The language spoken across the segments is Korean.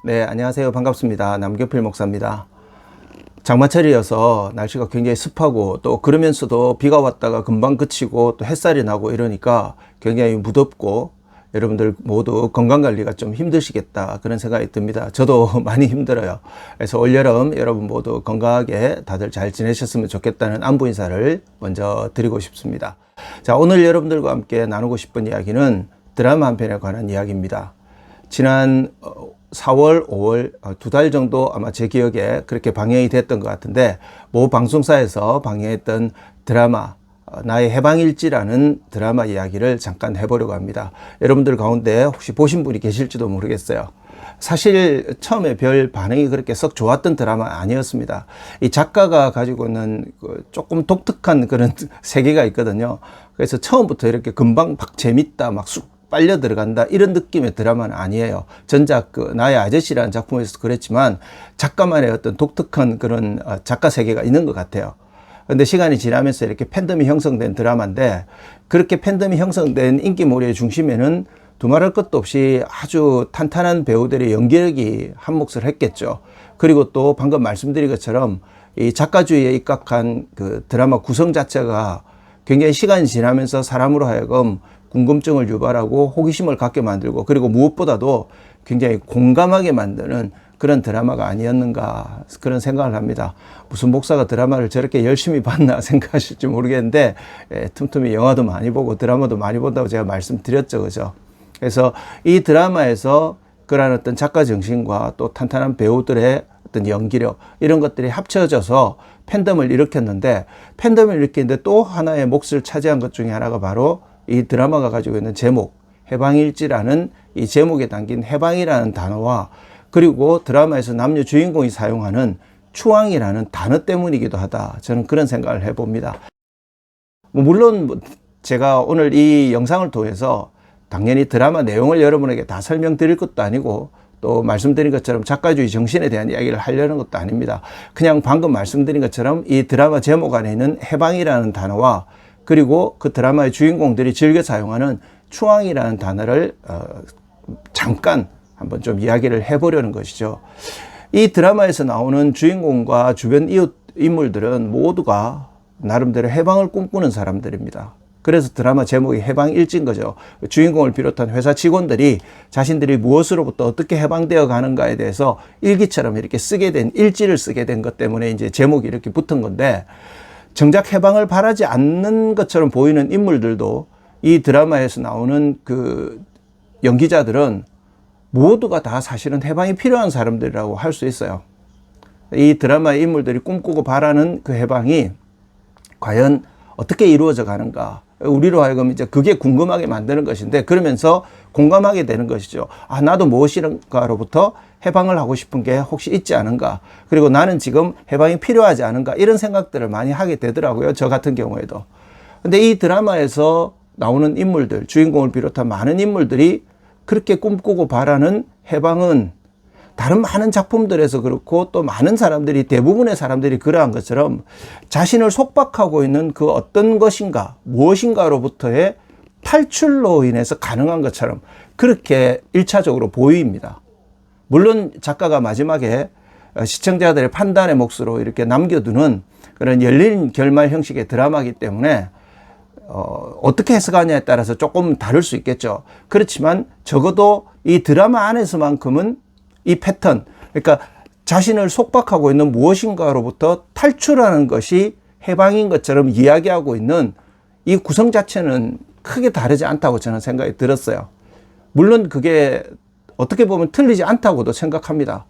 네, 안녕하세요. 반갑습니다. 남경필 목사입니다. 장마철이어서 날씨가 굉장히 습하고 또 그러면서도 비가 왔다가 금방 그치고 또 햇살이 나고 이러니까 굉장히 무덥고 여러분들 모두 건강관리가 좀 힘드시겠다 그런 생각이 듭니다. 저도 많이 힘들어요. 그래서 올여름 여러분 모두 건강하게 다들 잘 지내셨으면 좋겠다는 안부 인사를 먼저 드리고 싶습니다. 자, 오늘 여러분들과 함께 나누고 싶은 이야기는 드라마 한 편에 관한 이야기입니다. 지난 4월, 5월 두 달 정도 아마 제 기억에 그렇게 방영이 됐던 것 같은데 모 방송사에서 방영했던 드라마 나의 해방일지라는 드라마 이야기를 잠깐 해보려고 합니다. 여러분들 가운데 혹시 보신 분이 계실지도 모르겠어요. 사실 처음에 별 반응이 그렇게 썩 좋았던 드라마 아니었습니다. 이 작가가 가지고 있는 조금 독특한 그런 세계가 있거든요. 그래서 처음부터 이렇게 금방 막 재밌다 막 쑥 빨려 들어간다 이런 느낌의 드라마는 아니에요. 전작 나의 아저씨라는 작품에서도 그랬지만 작가만의 어떤 독특한 그런 작가 세계가 있는 것 같아요. 근데 시간이 지나면서 이렇게 팬덤이 형성된 드라마인데 그렇게 팬덤이 형성된 인기몰이의 중심에는 두말할 것도 없이 아주 탄탄한 배우들의 연기력이 한몫을 했겠죠. 그리고 또 방금 말씀드린 것처럼 이 작가주의에 입각한 그 드라마 구성 자체가 굉장히 시간이 지나면서 사람으로 하여금 궁금증을 유발하고 호기심을 갖게 만들고 그리고 무엇보다도 굉장히 공감하게 만드는 그런 드라마가 아니었는가 그런 생각을 합니다. 무슨 목사가 드라마를 저렇게 열심히 봤나 생각하실지 모르겠는데 틈틈이 영화도 많이 보고 드라마도 많이 본다고 제가 말씀드렸죠. 그죠? 그래서 이 드라마에서 그런 어떤 작가 정신과 또 탄탄한 배우들의 어떤 연기력 이런 것들이 합쳐져서 팬덤을 일으켰는데 팬덤을 일으키는데 또 하나의 몫을 차지한 것 중에 하나가 바로 이 드라마가 가지고 있는 제목 해방일지라는 이 제목에 담긴 해방이라는 단어와 그리고 드라마에서 남녀 주인공이 사용하는 추앙이라는 단어 때문이기도 하다. 저는 그런 생각을 해봅니다. 물론 제가 오늘 이 영상을 통해서 당연히 드라마 내용을 여러분에게 다 설명드릴 것도 아니고 또 말씀드린 것처럼 작가주의 정신에 대한 이야기를 하려는 것도 아닙니다. 그냥 방금 말씀드린 것처럼 이 드라마 제목 안에 있는 해방이라는 단어와 그리고 그 드라마의 주인공들이 즐겨 사용하는 추앙이라는 단어를 잠깐 한번 좀 이야기를 해보려는 것이죠. 이 드라마에서 나오는 주인공과 주변 이웃 인물들은 모두가 나름대로 해방을 꿈꾸는 사람들입니다. 그래서 드라마 제목이 해방일지인 거죠. 주인공을 비롯한 회사 직원들이 자신들이 무엇으로부터 어떻게 해방되어 가는가에 대해서 일기처럼 이렇게 쓰게 된 일지를 쓰게 된 것 때문에 이제 제목이 이렇게 붙은 건데 정작 해방을 바라지 않는 것처럼 보이는 인물들도 이 드라마에서 나오는 그 연기자들은 모두가 다 사실은 해방이 필요한 사람들이라고 할 수 있어요. 이 드라마의 인물들이 꿈꾸고 바라는 그 해방이 과연 어떻게 이루어져 가는가. 우리로 하여금 이제 그게 궁금하게 만드는 것인데 그러면서 공감하게 되는 것이죠. 아, 나도 무엇인가로부터 해방을 하고 싶은 게 혹시 있지 않은가. 그리고 나는 지금 해방이 필요하지 않은가. 이런 생각들을 많이 하게 되더라고요. 저 같은 경우에도. 근데 이 드라마에서 나오는 인물들, 주인공을 비롯한 많은 인물들이 그렇게 꿈꾸고 바라는 해방은 다른 많은 작품들에서 그렇고 또 많은 사람들이 대부분의 사람들이 그러한 것처럼 자신을 속박하고 있는 그 어떤 것인가 무엇인가로부터의 탈출로 인해서 가능한 것처럼 그렇게 1차적으로 보입니다. 물론 작가가 마지막에 시청자들의 판단의 몫으로 이렇게 남겨두는 그런 열린 결말 형식의 드라마이기 때문에 어떻게 해석하냐에 따라서 조금 다를 수 있겠죠. 그렇지만 적어도 이 드라마 안에서만큼은 이 패턴, 그러니까 자신을 속박하고 있는 무엇인가로부터 탈출하는 것이 해방인 것처럼 이야기하고 있는 이 구성 자체는 크게 다르지 않다고 저는 생각이 들었어요. 물론 그게 어떻게 보면 틀리지 않다고도 생각합니다.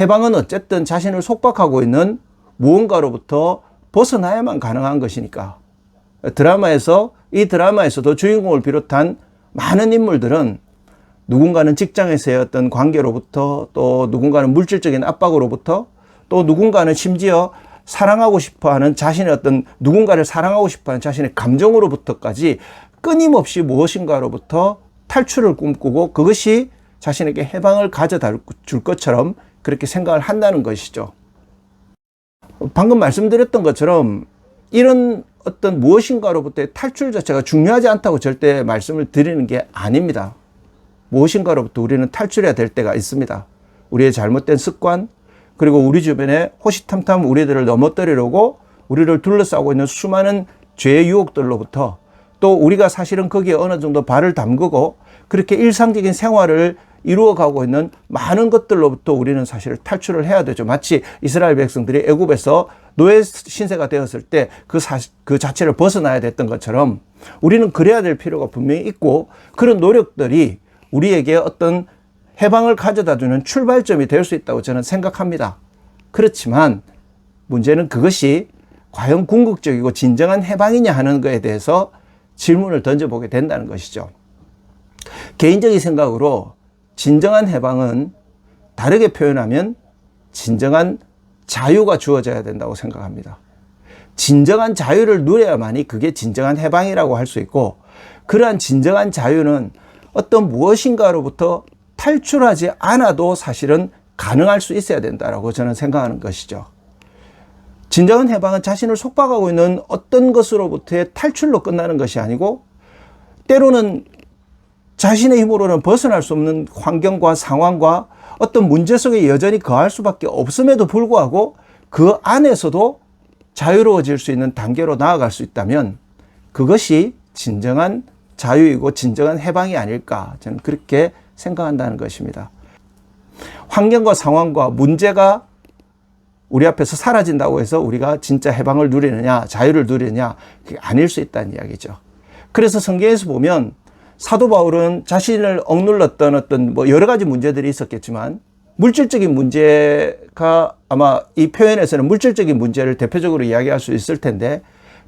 해방은 어쨌든 자신을 속박하고 있는 무언가로부터 벗어나야만 가능한 것이니까. 이 드라마에서도 주인공을 비롯한 많은 인물들은 누군가는 직장에서의 어떤 관계로부터 또 누군가는 물질적인 압박으로부터 또 누군가는 심지어 사랑하고 싶어하는 자신의 어떤 누군가를 사랑하고 싶어하는 자신의 감정으로부터까지 끊임없이 무엇인가로부터 탈출을 꿈꾸고 그것이 자신에게 해방을 가져다 줄 것처럼 그렇게 생각을 한다는 것이죠. 방금 말씀드렸던 것처럼 이런 어떤 무엇인가로부터의 탈출 자체가 중요하지 않다고 절대 말씀을 드리는 게 아닙니다. 무엇인가로부터 우리는 탈출해야 될 때가 있습니다. 우리의 잘못된 습관, 그리고 우리 주변에 호시탐탐 우리들을 넘어뜨리려고 우리를 둘러싸고 있는 수많은 죄의 유혹들로부터, 또 우리가 사실은 거기에 어느 정도 발을 담그고 그렇게 일상적인 생활을 이루어가고 있는 많은 것들로부터 우리는 사실 탈출을 해야 되죠. 마치 이스라엘 백성들이 애굽에서 노예 신세가 되었을 때 그 자체를 벗어나야 됐던 것처럼 우리는 그래야 될 필요가 분명히 있고, 그런 노력들이 우리에게 어떤 해방을 가져다주는 출발점이 될 수 있다고 저는 생각합니다. 그렇지만 문제는 그것이 과연 궁극적이고 진정한 해방이냐 하는 것에 대해서 질문을 던져보게 된다는 것이죠. 개인적인 생각으로 진정한 해방은 다르게 표현하면 진정한 자유가 주어져야 된다고 생각합니다. 진정한 자유를 누려야만이 그게 진정한 해방이라고 할 수 있고, 그러한 진정한 자유는 어떤 무엇인가로부터 탈출하지 않아도 사실은 가능할 수 있어야 된다고 저는 생각하는 것이죠. 진정한 해방은 자신을 속박하고 있는 어떤 것으로부터의 탈출로 끝나는 것이 아니고, 때로는 자신의 힘으로는 벗어날 수 없는 환경과 상황과 어떤 문제 속에 여전히 거할 수밖에 없음에도 불구하고 그 안에서도 자유로워질 수 있는 단계로 나아갈 수 있다면 그것이 진정한 자유이고 진정한 해방이 아닐까, 저는 그렇게 생각한다는 것입니다. 환경과 상황과 문제가 우리 앞에서 사라진다고 해서 우리가 진짜 해방을 누리느냐, 자유를 누리느냐, 그게 아닐 수 있다는 이야기죠. 그래서 성경에서 보면 사도 바울은 자신을 억눌렀던 어떤 여러 가지 문제들이 있었겠지만, 물질적인 문제가 아마 이 표현에서는 물질적인 문제를 대표적으로 이야기할 수 있을 텐데,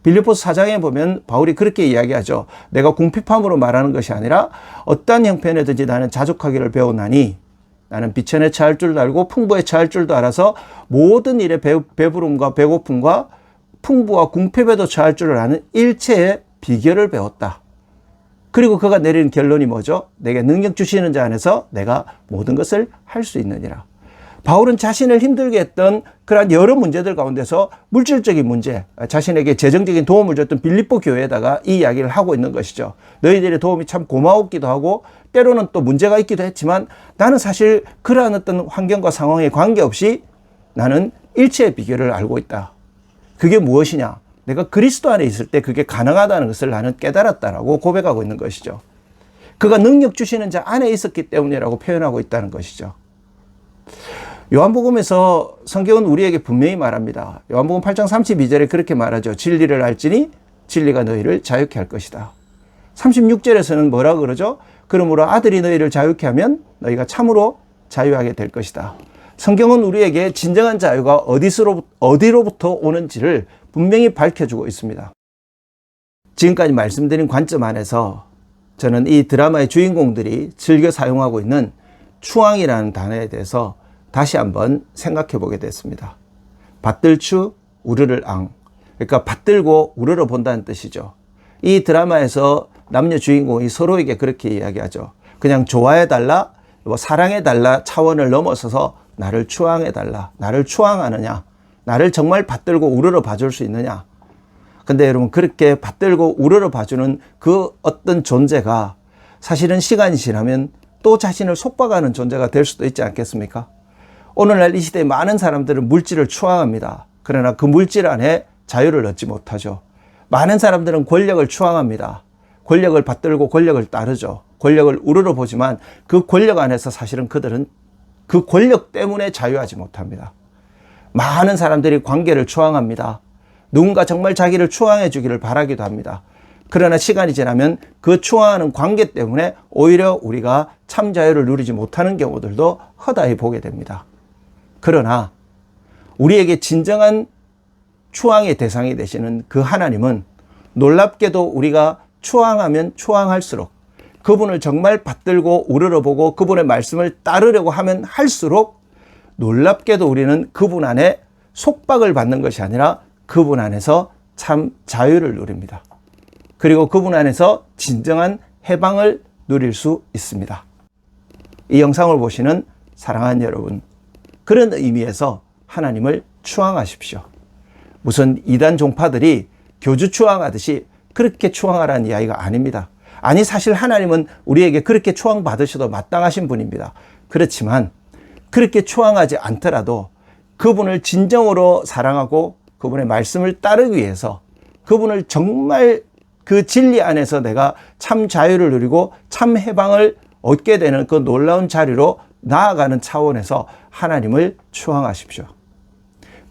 빌립보서 4장에 보면 바울이 그렇게 이야기하죠. 내가 궁핍함으로 말하는 것이 아니라 어떠한 형편에든지 나는 자족하기를 배우나니, 나는 비천에 처할 줄도 알고 풍부에 처할 줄도 알아서 모든 일에 배부름과 배고픔과 풍부와 궁핍에도 처할 줄을 아는 일체의 비결을 배웠다. 그리고 그가 내리는 결론이 뭐죠? 내게 능력 주시는 자 안에서 내가 모든 것을 할 수 있느니라. 바울은 자신을 힘들게 했던 그러한 여러 문제들 가운데서 물질적인 문제, 자신에게 재정적인 도움을 줬던 빌립보 교회에다가 이 이야기를 하고 있는 것이죠. 너희들의 도움이 참 고마웠기도 하고 때로는 또 문제가 있기도 했지만, 나는 사실 그러한 어떤 환경과 상황에 관계없이 나는 일체의 비결을 알고 있다. 그게 무엇이냐? 내가 그리스도 안에 있을 때 그게 가능하다는 것을 나는 깨달았다라고 고백하고 있는 것이죠. 그가 능력 주시는 자 안에 있었기 때문이라고 표현하고 있다는 것이죠. 요한복음에서 성경은 우리에게 분명히 말합니다. 요한복음 8장 32절에 그렇게 말하죠. 진리를 알지니 진리가 너희를 자유케 할 것이다. 36절에서는 뭐라 그러죠? 그러므로 아들이 너희를 자유케 하면 너희가 참으로 자유하게 될 것이다. 성경은 우리에게 진정한 자유가 어디로부터 오는지를 분명히 밝혀주고 있습니다. 지금까지 말씀드린 관점 안에서 저는 이 드라마의 주인공들이 즐겨 사용하고 있는 추앙이라는 단어에 대해서 다시 한번 생각해 보게 됐습니다. 받들추 우르를 앙, 그러니까 받들고 우러러 본다는 뜻이죠. 이 드라마에서 남녀 주인공이 서로에게 그렇게 이야기하죠. 그냥 좋아해달라, 사랑해달라 차원을 넘어서서 나를 추앙해달라, 나를 추앙하느냐, 나를 정말 받들고 우러러 봐줄 수 있느냐. 근데 여러분, 그렇게 받들고 우러러 봐주는 그 어떤 존재가 사실은 시간이 지나면 또 자신을 속박하는 존재가 될 수도 있지 않겠습니까? 오늘날 이 시대에 많은 사람들은 물질을 추앙합니다. 그러나 그 물질 안에 자유를 얻지 못하죠. 많은 사람들은 권력을 추앙합니다. 권력을 받들고 권력을 따르죠. 권력을 우러러 보지만 그 권력 안에서 사실은 그들은 그 권력 때문에 자유하지 못합니다. 많은 사람들이 관계를 추앙합니다. 누군가 정말 자기를 추앙해 주기를 바라기도 합니다. 그러나 시간이 지나면 그 추앙하는 관계 때문에 오히려 우리가 참 자유를 누리지 못하는 경우들도 허다히 보게 됩니다. 그러나 우리에게 진정한 추앙의 대상이 되시는 그 하나님은 놀랍게도 우리가 추앙하면 추앙할수록, 그분을 정말 받들고 우러러보고 그분의 말씀을 따르려고 하면 할수록 놀랍게도 우리는 그분 안에 속박을 받는 것이 아니라 그분 안에서 참 자유를 누립니다. 그리고 그분 안에서 진정한 해방을 누릴 수 있습니다. 이 영상을 보시는 사랑하는 여러분, 그런 의미에서 하나님을 추앙하십시오. 무슨 이단 종파들이 교주 추앙하듯이 그렇게 추앙하라는 이야기가 아닙니다. 아니, 사실 하나님은 우리에게 그렇게 추앙받으셔도 마땅하신 분입니다. 그렇지만 그렇게 추앙하지 않더라도 그분을 진정으로 사랑하고 그분의 말씀을 따르기 위해서 그분을 정말 그 진리 안에서 내가 참 자유를 누리고 참 해방을 얻게 되는 그 놀라운 자리로 나아가는 차원에서 하나님을 추앙하십시오.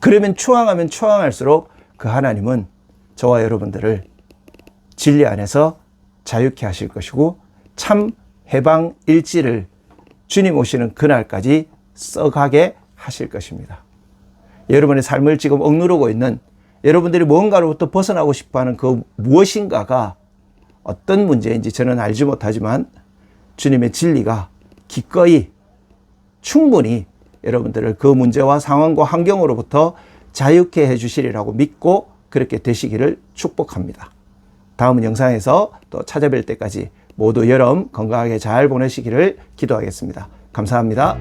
그러면 추앙하면 추앙할수록 그 하나님은 저와 여러분들을 진리 안에서 자유케 하실 것이고 참 해방 일지를 주님 오시는 그날까지 써가게 하실 것입니다. 여러분의 삶을 지금 억누르고 있는 여러분들이 뭔가로부터 벗어나고 싶어하는 그 무엇인가가 어떤 문제인지 저는 알지 못하지만 주님의 진리가 기꺼이 충분히 여러분들을 그 문제와 상황과 환경으로부터 자유케 해주시리라고 믿고 그렇게 되시기를 축복합니다. 다음 영상에서 또 찾아뵐 때까지 모두 여름 건강하게 잘 보내시기를 기도하겠습니다. 감사합니다.